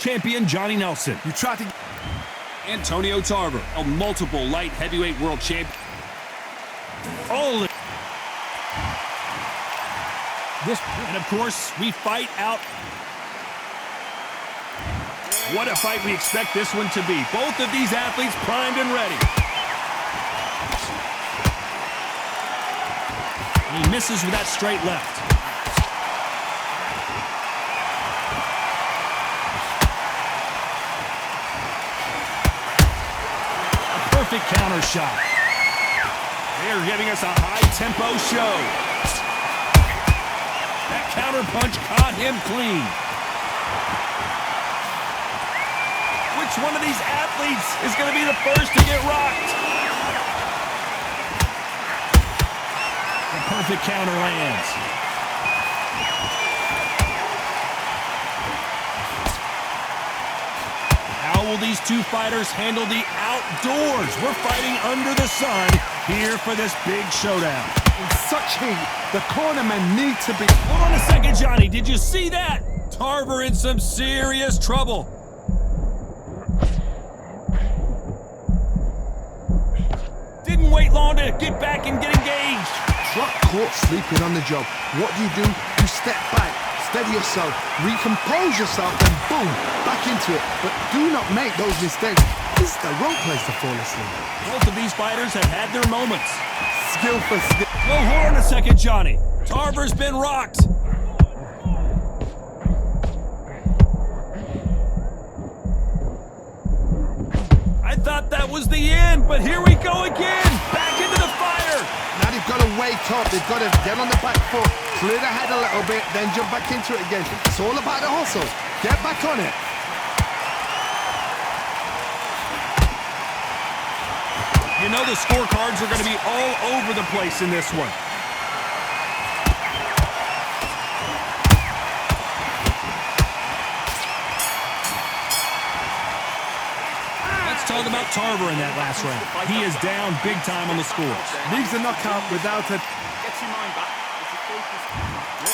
champion Johnny Nelson. You try to... Antonio Tarver, a multiple light heavyweight world champion. All this, and of course, we fight out. What a fight we expect this one to be. Both of these athletes primed and ready. He misses with that straight left. Perfect counter shot. They're giving us a high-tempo show. That counter punch caught him clean. Which one of these athletes is going to be the first to get rocked? The perfect counter lands. How will these two fighters handle the outdoors? We're fighting under the sun here for this big showdown. In such heat, the cornermen need to be... Hold on a second, Johnny. Did you see that? Tarver in some serious trouble. Didn't wait long to get back and get engaged. Got caught sleeping on the job. What do? You step back, steady yourself, recompose yourself, and boom, back into it. But do not make those mistakes. This is the wrong place to fall asleep. Both of these fighters have had their moments. Skill for skill. Well, hold on a second, Johnny. Tarver's been rocked. I thought that was the end, but here we go again. Back into the fire. Now they've got to wake up. They've got to get on the back foot, clear the head a little bit, then jump back into it again. It's all about the hustle. Get back on it. You know the scorecards are going to be all over the place in this one. Let's talk about Tarver in that last round. He is down big time on the scores. Leaves the knockout without it.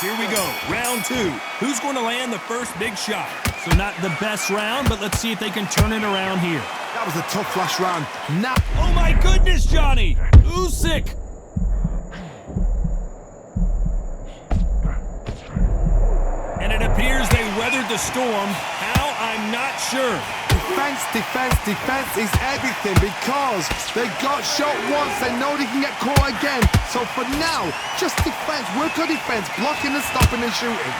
Here we go, round two. Who's going to land the first big shot? So not the best round, but let's see if they can turn it around here. That was a tough last round. Now... Oh my goodness, Johnny! Usyk! And it appears they weathered the storm. How? I'm not sure. Defense, defense, defense is everything because they got shot once. They know they can get caught again. So for now, just defense. Work on defense, blocking and stopping and shooting.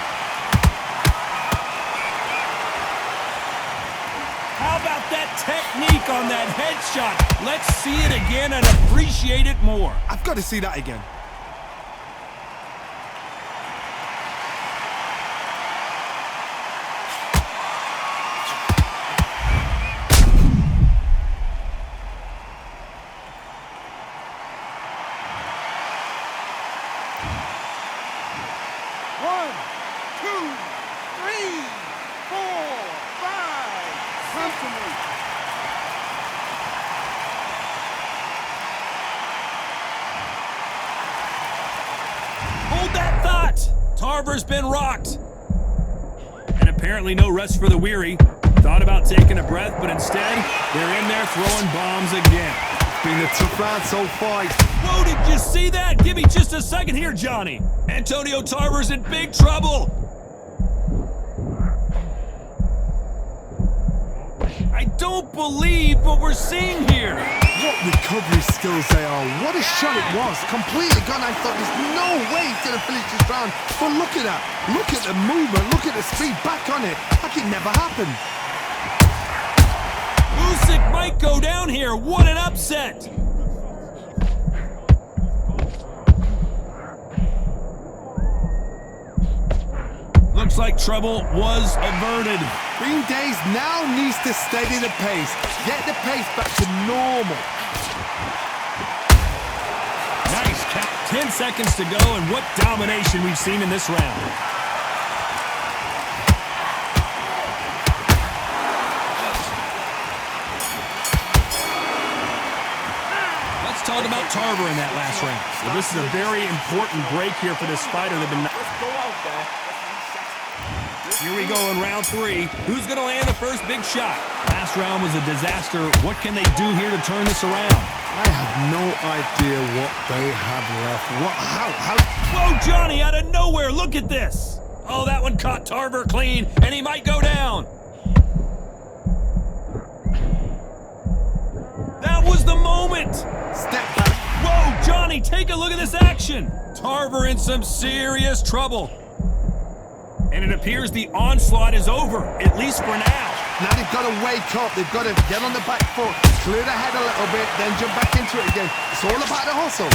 How about that technique on that headshot? Let's see it again and appreciate it more. I've got to see that again. Hold that thought! Tarver's been rocked. And apparently no rest for the weary. Thought about taking a breath, but instead, they're in there throwing bombs again. It's been a tough round so far. Whoa, did you see that? Give me just a second here, Johnny. Antonio Tarver's in big trouble. I don't believe what we're seeing here. What recovery skills they are. What a shot it was. Completely gone. I thought there's no way he's going to finish this round. But look at that. Look at the movement. Look at the speed back on it. Like it never happened. Usyk might go down here. What an upset. Looks like trouble was averted. Green Days now needs to steady the pace. Get the pace back to normal. Nice count. 10 seconds to go, and what domination we've seen in this round. Let's talk about Tarver in that last round. Well, this is a very important break here for this fighter. They've been... Here we go in round 3. Who's going to land the first big shot? Last round was a disaster. What can they do here to turn this around? I have no idea what they have left. How? Whoa, Johnny, out of nowhere. Look at this. Oh, that one caught Tarver clean, and he might go down. That was the moment. Step back. Whoa, Johnny, take a look at this action. Tarver in some serious trouble. And it appears the onslaught is over, at least for now. Now they've got to wake up. They've got to get on the back foot, clear the head a little bit, then jump back into it again. It's all about the hustle.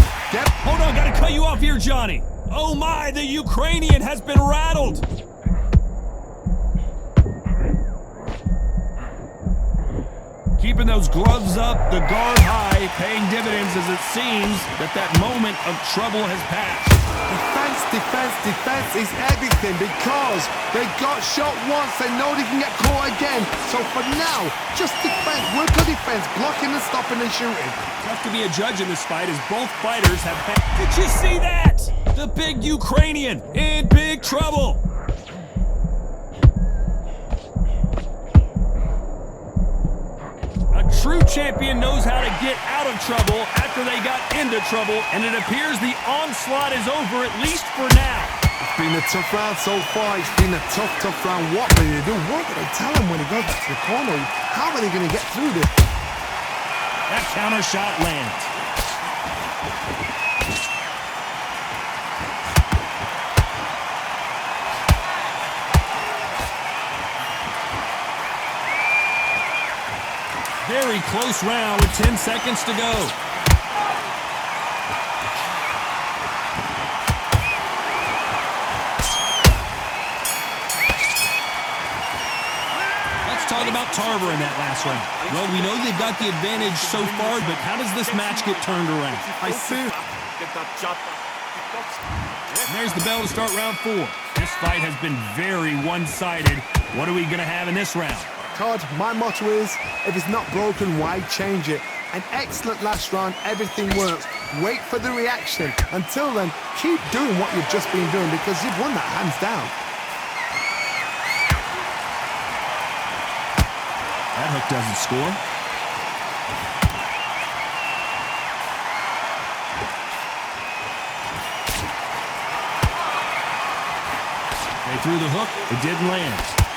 Hold on, gotta cut you off here, Johnny. Oh my, the Ukrainian has been rattled. Keeping those gloves up, the guard high, paying dividends as it seems that moment of trouble has passed. Defense is everything because they got shot once. They know they can get caught again. So for now, just defense, work on defense, blocking and stopping and shooting. Tough to be a judge in this fight as both fighters have had... Did you see that? The big Ukrainian in big trouble. A true champion knows how to get out of trouble after they got into trouble, and it appears the onslaught is over, at least for now. It's been a tough round so far. It's been a tough round. What will they do? What do they tell him when he goes back to the corner? How are they going to get through this? That counter shot lands. Very close round with 10 seconds to go. Let's talk about Tarver in that last round. Well, we know they've got the advantage so far, but how does this match get turned around? I see. And there's the bell to start round 4. This fight has been very one-sided. What are we going to have in this round? Todd, my motto is, if it's not broken, why change it? An excellent last round, everything works. Wait for the reaction. Until then, keep doing what you've just been doing because you've won that hands down. That hook doesn't score. They threw the hook, it didn't land.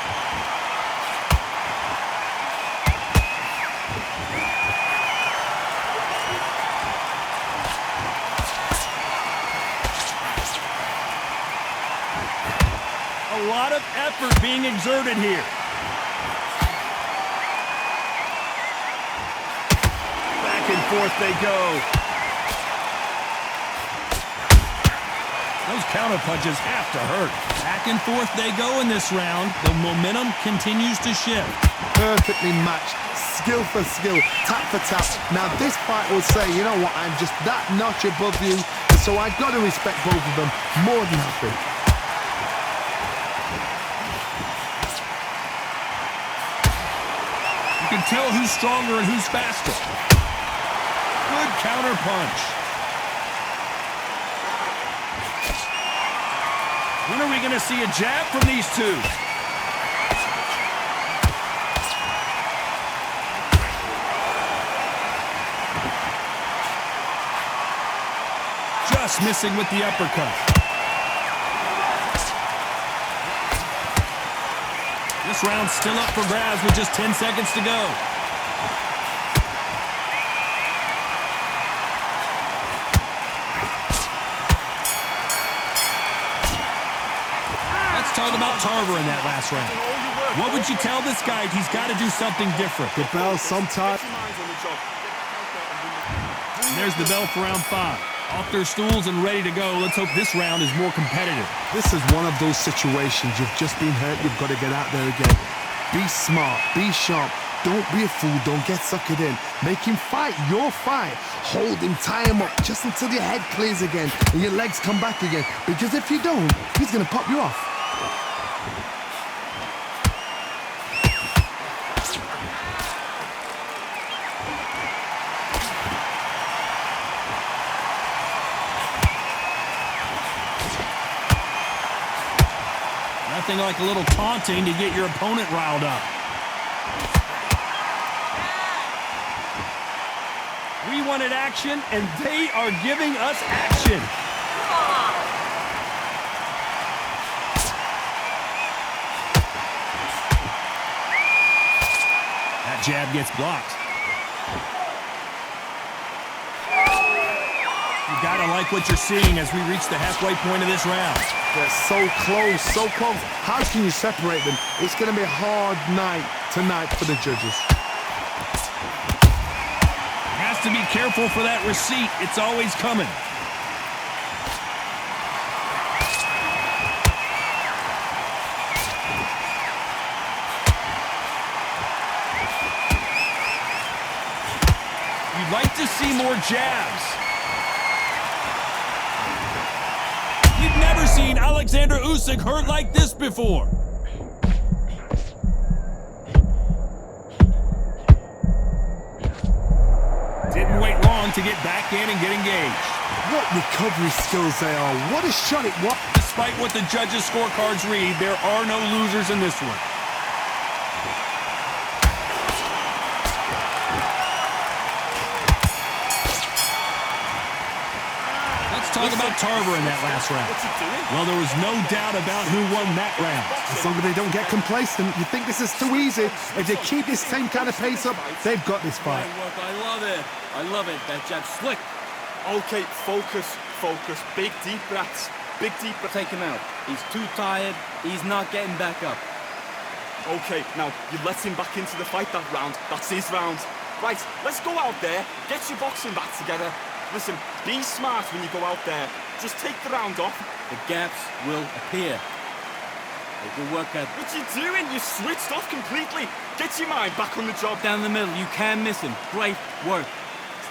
A lot of effort being exerted here. Back and forth they go. Those counter punches have to hurt. Back and forth they go in this round. The momentum continues to shift. Perfectly matched, skill for skill, tap for tap. Now this fight will say, you know what, I'm just that notch above you, so I've got to respect both of them more than happy. You can tell who's stronger and who's faster. Good counter punch. When are we going to see a jab from these two? Just missing with the uppercut. This round's still up for grabs with just 10 seconds to go. Let's talk about Tarver in that last round. What would you tell this guy? He's got to do something different. The bell sometimes. And there's the bell for round 5. Off their stools and ready to go. Let's hope this round is more competitive. This is one of those situations. You've just been hurt. You've got to get out there again. Be smart. Be sharp. Don't be a fool. Don't get suckered in. Make him fight your fight. Hold him. Tie him up just until your head clears again and your legs come back again. Because if you don't, he's going to pop you off. Nothing nothing like a little taunting to get your opponent riled up. We wanted action, and they are giving us action. That jab gets blocked. You gotta like what you're seeing as we reach the halfway point of this round. They're so close, so close. How can you separate them? It's going to be a hard night tonight for the judges. Has to be careful for that receipt. It's always coming. You'd like to see more jabs. We've never seen Alexander Usyk hurt like this before. Didn't wait long to get back in and get engaged. What recovery skills they are. What a shot it was. Despite what the judges' scorecards read, there are no losers in this one. Talk about Tarver in that last round. Well, there was no doubt about who won that round. As long as they don't get complacent, you think this is too easy. If they keep this same kind of pace up, they've got this fight. I love it. I love it. That jab slick. Okay, focus, focus. Big deep breaths. Big deep breaths. Take him out. He's too tired. He's not getting back up. Okay, now you let him back into the fight that round. That's his round. Right, let's go out there. Get your boxing back together. Listen, be smart when you go out there. Just take the round off. The gaps will appear. They can work out. What you doing? You switched off completely. Get your mind back on the job. Down the middle. You can't miss him. Great work.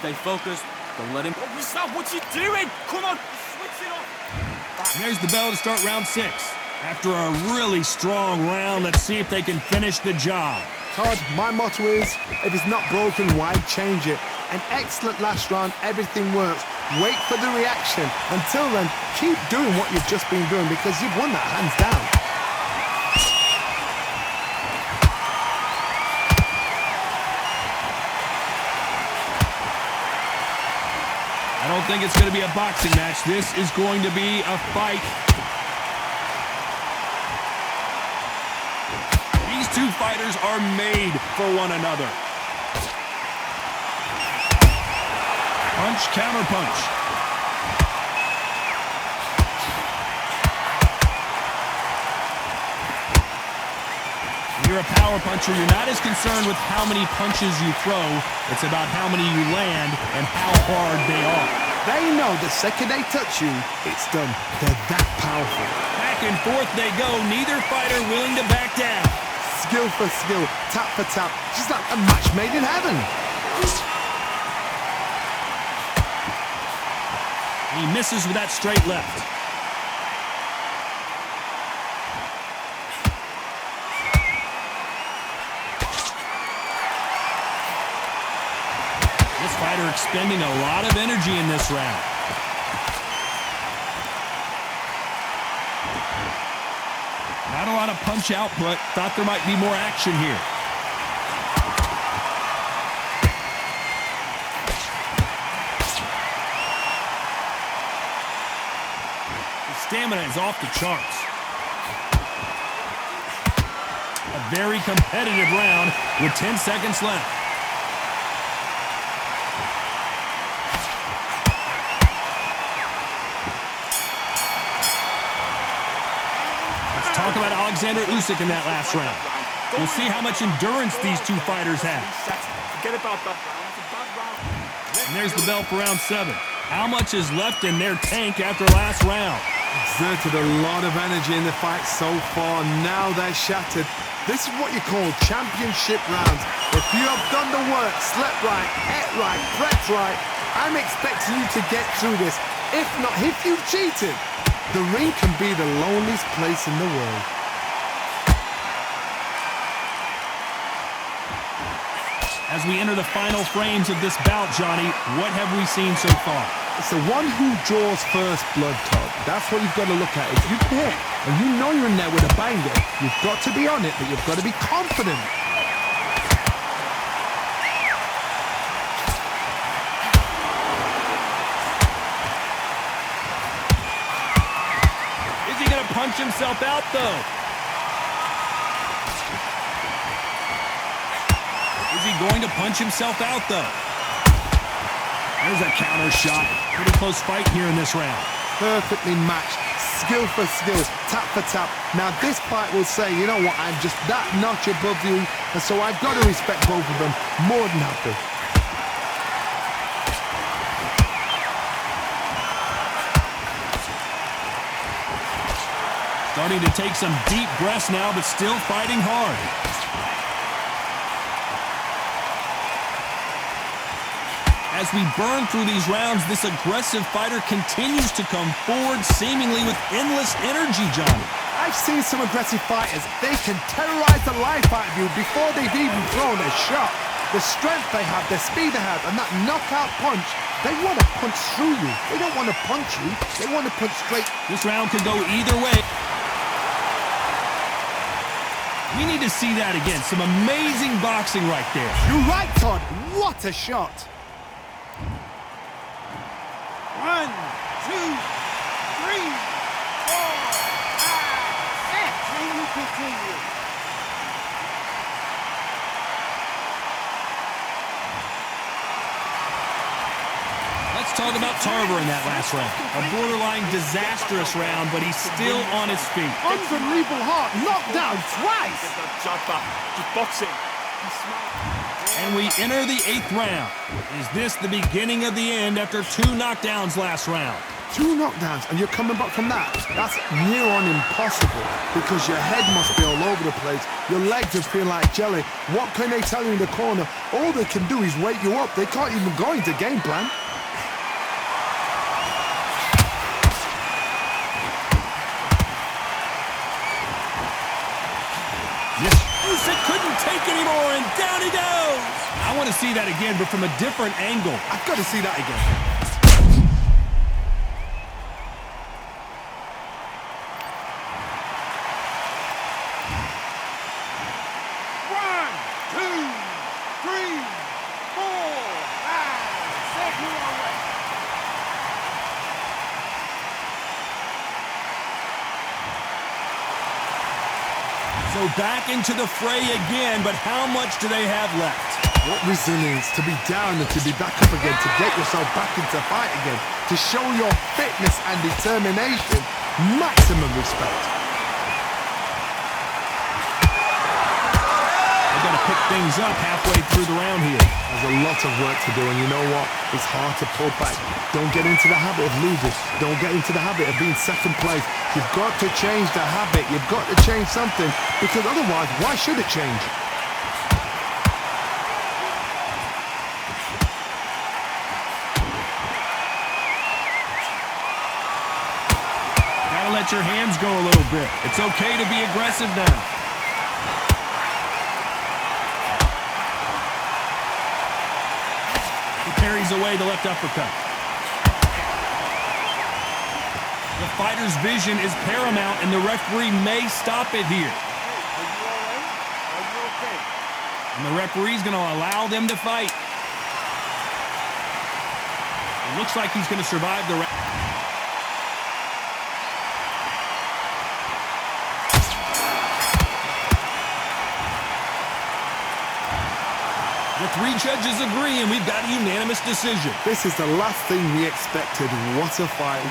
Stay focused. Don't let him. What you doing? Come on. Switch it off. And there's the bell to start round 6. After a really strong round, let's see if they can finish the job. Todd, my motto is, if it's not broken, why change it? An excellent last round, everything works. Wait for the reaction. Until then, keep doing what you've just been doing because you've won that hands down. I don't think it's going to be a boxing match. This is going to be a fight. These two fighters are made for one another. Punch, counter punch. You're a power puncher. You're not as concerned with how many punches you throw. It's about how many you land and how hard they are. They know the second they touch you, it's done. They're that powerful. Back and forth they go. Neither fighter willing to back down. Skill for skill, tap for tap. Just like a match made in heaven. He misses with that straight left. This fighter expending a lot of energy in this round. Not a lot of punch output. Thought there might be more action here. Stamina is off the charts. A very competitive round with 10 seconds left. Let's talk about Alexander Usyk in that last round. We'll see how much endurance these two fighters have. Forget about that round. It's a bad round. And there's the bell for round 7. How much is left in their tank after last round? Exerted a lot of energy in the fight so far. Now they're shattered. This is what you call championship rounds. If you have done the work, slept right, ate right, prepped right, I'm expecting you to get through this. If not, if you've cheated, the ring can be the loneliest place in the world. As we enter the final frames of this bout, Johnny, what have we seen so far? It's the one who draws first blood, Todd. That's what you've got to look at. If you can hit and you know you're in there with a banger, you've got to be on it, but you've got to be confident. Is he going to punch himself out, though? Is he going to punch himself out, though? There's a counter shot. Pretty close fight here in this round. Perfectly matched, skill for skill, tap for tap. Now this fight will say, you know what, I'm just that notch above you, and so I've got to respect both of them more than happy. Starting to take some deep breaths now, but still fighting hard. As we burn through these rounds, this aggressive fighter continues to come forward, seemingly with endless energy, Johnny. I've seen some aggressive fighters. They can terrorize the life out of you before they've even thrown a shot. The strength they have, the speed they have, and that knockout punch, they want to punch through you. They don't want to punch you. They want to punch straight. This round could go either way. We need to see that again. Some amazing boxing right there. You're right, Todd. What a shot. 1, 2, 3, 4, 5, 6. And we continue. Let's talk about Tarver in that last round. A borderline disastrous round, but he's still on his feet. Unbelievable heart. Knocked down twice. Get that jab back. Just boxing. And we enter the 8th round. Is this the beginning of the end after 2 knockdowns last round? 2 knockdowns, and you're coming back from that. That's near on impossible, because your head must be all over the place. Your legs will feel like jelly. What can they tell you in the corner? All they can do is wake you up. They can't even go into game plan. Yes, Usyk couldn't take anymore, and down he goes. I want to see that again, but from a different angle. I've got to see that again. 1, 2, 3, 4, 5, 6. You're away. So back into the fray again, but how much do they have left? What resilience to be down and to be back up again, to get yourself back into fight again, to show your fitness and determination. Maximum respect. They've got to pick things up halfway through the round here. There's a lot of work to do, and you know what? It's hard to pull back. Don't get into the habit of losing. Don't get into the habit of being second place. You've got to change the habit. You've got to change something, because otherwise, why should it change? Gotta let your hands go a little bit. It's okay to be aggressive now. He parries away the left uppercut. The fighter's vision is paramount, and the referee may stop it here. Are you all right? Are you okay? And the referee's going to allow them to fight. It looks like he's going to survive the round. The 3 judges agree, and we've got a unanimous decision. This is the last thing we expected. What a fight.